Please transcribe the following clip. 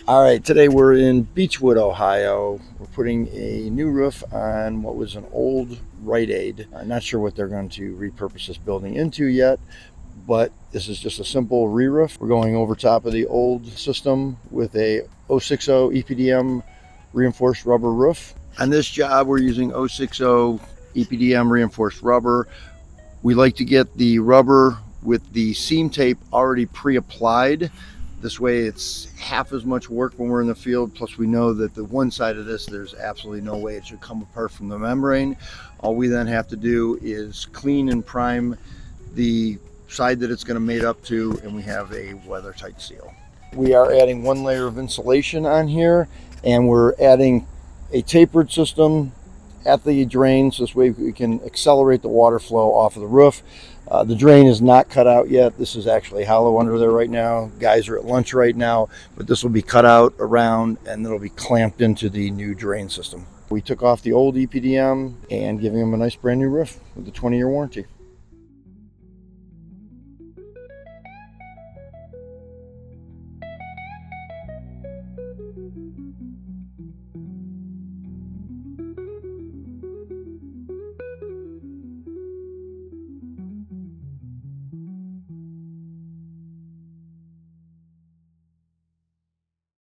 All right, today we're in Beachwood, Ohio. We're putting a new roof on what was an old Rite-Aid. I'm not sure what they're going to repurpose this building into yet, but this is just a simple re-roof. We're going over top of the old system with a 060 EPDM reinforced rubber roof. On this job, we're using 060 EPDM reinforced rubber. We like to get the rubber with the seam tape already pre-applied. This way it's half as much work when we're in the field, plus we know that the one side of this, there's absolutely no way it should come apart from the membrane. All we then have to do is clean and prime the side that it's going to mate up to, and we have a weather tight seal. We are adding one layer of insulation on here, and we're adding a tapered system at the drains. This way we can accelerate the water flow off of the roof. The drain is not cut out yet. This is actually hollow under there right now. Guys are at lunch right now, but this will be cut out around and it'll be clamped into the new drain system. We took off the old EPDM and giving them a nice brand new roof with a 20-year warranty.